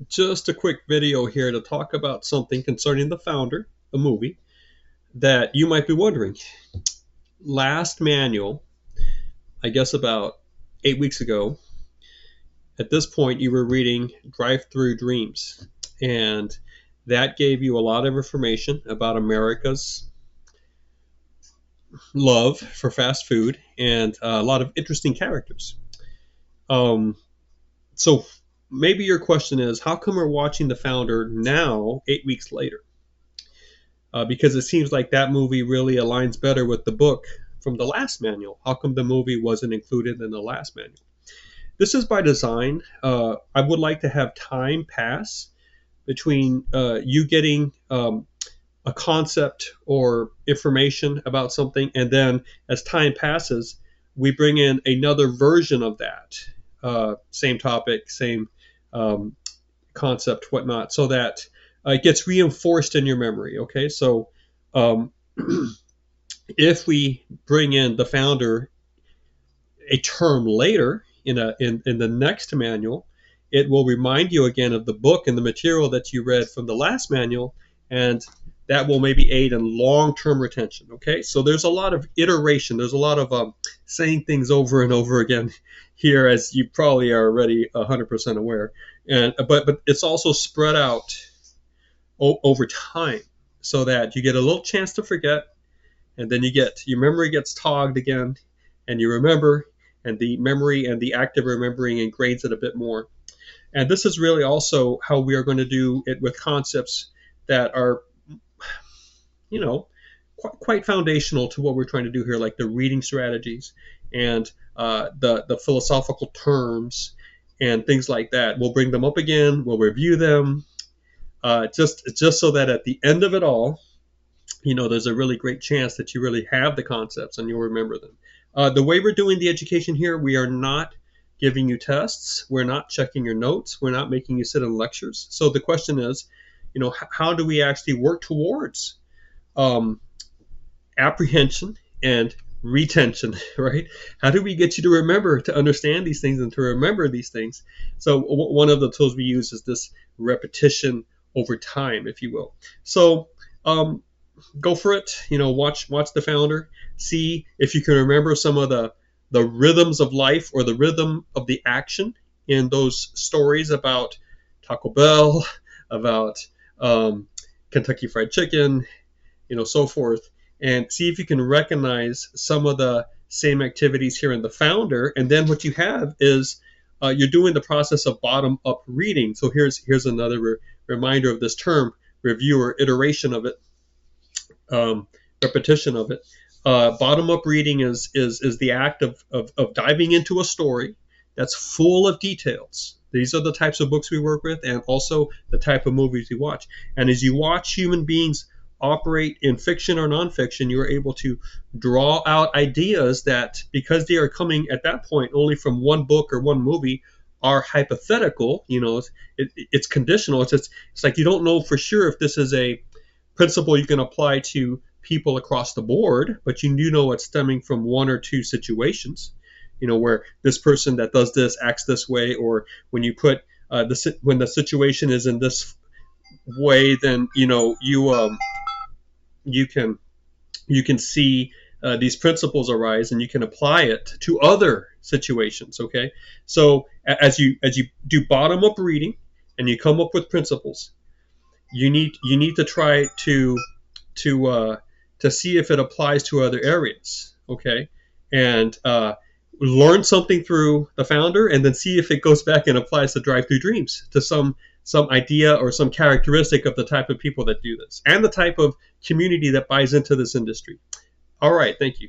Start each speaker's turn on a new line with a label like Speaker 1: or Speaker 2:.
Speaker 1: Just a quick video here to talk about something concerning The Founder, a movie that you might be wondering. Last manual, I guess about 8 weeks ago, at this point you were reading Drive Through Dreams, and that gave you a lot of information about America's love for fast food and a lot of interesting characters. Um, so maybe your question is, how come we're watching The Founder now, 8 weeks later? Because it seems like that movie really aligns better with the book from the last manual. How come the movie wasn't included in the last manual? This is by design. I would like to have time pass between you getting a concept or information about something, and then as time passes, we bring in another version of that. Same topic, same concept, whatnot, so that it gets reinforced in your memory. Okay, so um, if we bring in The Founder a term later in the next manual, it will remind you again of the book and the material that you read from the last manual, and that will maybe aid in long-term retention. Okay, so there's a lot of iteration. There's a lot of saying things over and over again here, as you probably are already 100% aware. And but it's also spread out over time, so that you get a little chance to forget, and then your memory gets togged again, and you remember, and the memory and the active remembering ingrains it a bit more. And this is really also how we are going to do it with concepts that are, quite foundational to what we're trying to do here, like the reading strategies and the philosophical terms and things like that. We'll bring them up again. We'll review them, just so that at the end of it all, there's a really great chance that you really have the concepts and you'll remember them. The way we're doing the education here, we are not giving you tests. We're not checking your notes. We're not making you sit in lectures. So the question is, how do we actually work towards um, apprehension and retention, right? How do we get you to remember, to understand these things and to remember these things? So one of the tools we use is this repetition over time, if you will. So go for it. Watch The Founder. See if you can remember some of the rhythms of life or the rhythm of the action in those stories about Taco Bell, about Kentucky Fried Chicken, so forth, and see if you can recognize some of the same activities here in The Founder. And then what you have is you're doing the process of bottom-up reading. So here's another reminder of this term: review, or iteration of it, repetition of it. Bottom-up reading is the act of diving into a story that's full of details. These are the types of books we work with, and also the type of movies we watch. And as you watch human beings operate in fiction or nonfiction, you are able to draw out ideas that, because they are coming at that point only from one book or one movie, are hypothetical. It's conditional. It's like you don't know for sure if this is a principle you can apply to people across the board, but you do know it's stemming from one or two situations, where this person that does this acts this way, or when you put when the situation is in this way, then you can see these principles arise, and you can apply it to other situations. Okay, so as you do bottom up reading and you come up with principles, you need to try to see if it applies to other areas. Okay, and learn something through The Founder, and then see if it goes back and applies to Drive Through Dreams, to some idea or some characteristic of the type of people that do this and the type of community that buys into this industry. All right, thank you.